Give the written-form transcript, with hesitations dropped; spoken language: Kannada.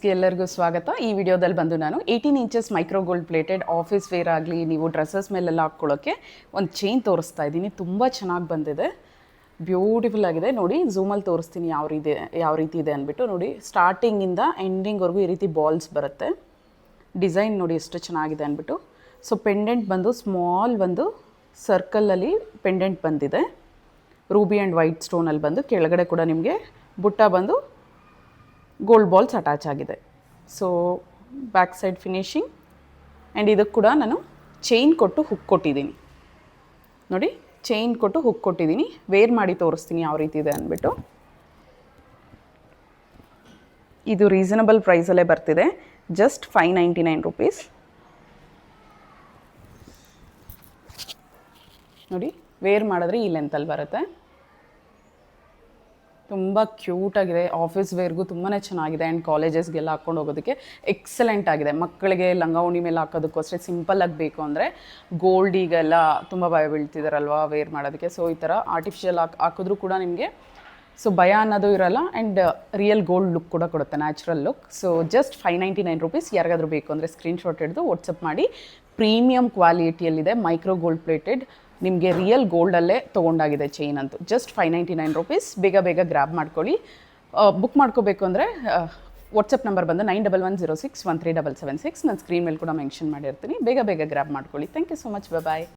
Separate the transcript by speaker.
Speaker 1: ಗೆ ಎಲ್ಲರಿಗೂ ಸ್ವಾಗತ. ಈ ವಿಡಿಯೋದಲ್ಲಿ ಬಂದು ನಾನು 18 inches micro gold plated office wear ಆಗಲಿ ನೀವು ಡ್ರೆಸ್ಸಸ್ ಮೇಲೆಲ್ಲ ಹಾಕ್ಕೊಳ್ಳೋಕ್ಕೆ ಒಂದು ಚೈನ್ ತೋರಿಸ್ತಾ ಇದ್ದೀನಿ. ತುಂಬ ಚೆನ್ನಾಗಿ ಬಂದಿದೆ, ಬ್ಯೂಟಿಫುಲ್ ಆಗಿದೆ. ನೋಡಿ ಝೂಮಲ್ಲಿ ತೋರಿಸ್ತೀನಿ ಯಾವ ರೀತಿ ಇದೆ ಅಂದ್ಬಿಟ್ಟು. ನೋಡಿ ಸ್ಟಾರ್ಟಿಂಗಿಂದ ಎಂಡಿಂಗ್ವರೆಗೂ ಈ ರೀತಿ ಬಾಲ್ಸ್ ಬರುತ್ತೆ. ಡಿಸೈನ್ ನೋಡಿ ಎಷ್ಟು ಚೆನ್ನಾಗಿದೆ ಅಂದ್ಬಿಟ್ಟು. ಸೊ ಪೆಂಡೆಂಟ್ ಬಂದು ಸ್ಮಾಲ್ ಒಂದು ಸರ್ಕಲಲ್ಲಿ ಪೆಂಡೆಂಟ್ ಬಂದಿದೆ. ರೂಬಿ ಆ್ಯಂಡ್ ವೈಟ್ ಸ್ಟೋನಲ್ಲಿ ಬಂದು ಕೆಳಗಡೆ ಕೂಡ ನಿಮಗೆ ಬುಟ್ಟ ಬಂದು ಗೋಲ್ಡ್ ಬಾಲ್ಸ್ ಅಟ್ಯಾಚ್ ಆಗಿದೆ. So back side finishing and ಇದಕ್ಕೆ ಕೂಡ ನಾನು ಚೈನ್ ಕೊಟ್ಟು ಹುಕ್ ಕೊಟ್ಟಿದ್ದೀನಿ. ನೋಡಿ ಚೈನ್ ಕೊಟ್ಟು ಹುಕ್ ಕೊಟ್ಟಿದ್ದೀನಿ. ವೇರ್ ಮಾಡಿ ತೋರಿಸ್ತೀನಿ ಯಾವ ರೀತಿ ಇದೆ ಅಂದ್ಬಿಟ್ಟು. ಇದು ರೀಸನಬಲ್ ಪ್ರೈಸಲ್ಲೇ ಬರ್ತಿದೆ, ಜಸ್ಟ್ 599 ರೂಪೀಸ್. ನೋಡಿ ವೇರ್ ಮಾಡಿದ್ರೆ ಈ ಲೆಂತಲ್ಲಿ ಬರುತ್ತೆ. ತುಂಬ ಕ್ಯೂಟಾಗಿದೆ. ಆಫೀಸ್ ವೇರ್ಗೂ ತುಂಬಾ ಚೆನ್ನಾಗಿದೆ ಆ್ಯಂಡ್ ಕಾಲೇಜಸ್ಗೆಲ್ಲ ಹಾಕ್ಕೊಂಡು ಹೋಗೋದಕ್ಕೆ ಎಕ್ಸಲೆಂಟ್ ಆಗಿದೆ. ಮಕ್ಕಳಿಗೆ ಲಂಗ ಉಣಿ ಮೇಲೆ ಹಾಕೋದಕ್ಕೂ ಅಷ್ಟೇ ಸಿಂಪಲ್ಲಾಗಿ ಬೇಕು ಅಂದರೆ ಗೋಲ್ಡಿಗೆಲ್ಲ ತುಂಬ ಭಯ ಬೀಳ್ತಿದ್ದಾರಲ್ವ ವೇರ್ ಮಾಡೋದಕ್ಕೆ. ಸೊ ಈ ಥರ ಆರ್ಟಿಫಿಷಿಯಲ್ ಹಾಕಿದ್ರೂ ಕೂಡ ನಿಮಗೆ ಸೊ ಭಯ ಅನ್ನೋದು ಇರೋಲ್ಲ ಆ್ಯಂಡ್ ರಿಯಲ್ ಗೋಲ್ಡ್ ಲುಕ್ ಕೂಡ ಕೊಡುತ್ತೆ, natural look. So just 599 rupees. ಯಾರಿಗಾದ್ರೂ ಬೇಕು ಅಂದರೆ ಸ್ಕ್ರೀನ್ಶಾಟ್ ಹಿಡಿದು ವಾಟ್ಸಪ್ ಮಾಡಿ. ಪ್ರೀಮಿಯಂ ಕ್ವಾಲಿಟಿಯಲ್ಲಿದೆ, ಮೈಕ್ರೋ ಗೋಲ್ಡ್ ಪ್ಲೇಟೆಡ್, ನಿಮಗೆ ರಿಯಲ್ ಗೋಲ್ಡಲ್ಲೇ ತೊಗೊಂಡಾಗಿದೆ ಚೈನ್ ಅಂತೂ. Just 599 rupees. ಬೇಗ ಗ್ರ್ಯಾಬ್ ಮಾಡ್ಕೊಳ್ಳಿ. ಬುಕ್ ಮಾಡ್ಕೋಬೇಕು ಅಂದರೆ ವಾಟ್ಸಪ್ ನಂಬರ್ ಬಂದು 9110613776. ನಾನು ಸ್ಕ್ರೀನ್ ಮೇಲೆ ಕೂಡ ಮೆನ್ಷನ್ ಮಾಡಿರ್ತೀನಿ. ಬೇಗ ಗ್ರ್ಯಾಬ್ ಮಾಡ್ಕೊಳ್ಳಿ. Thank you so much. Bye.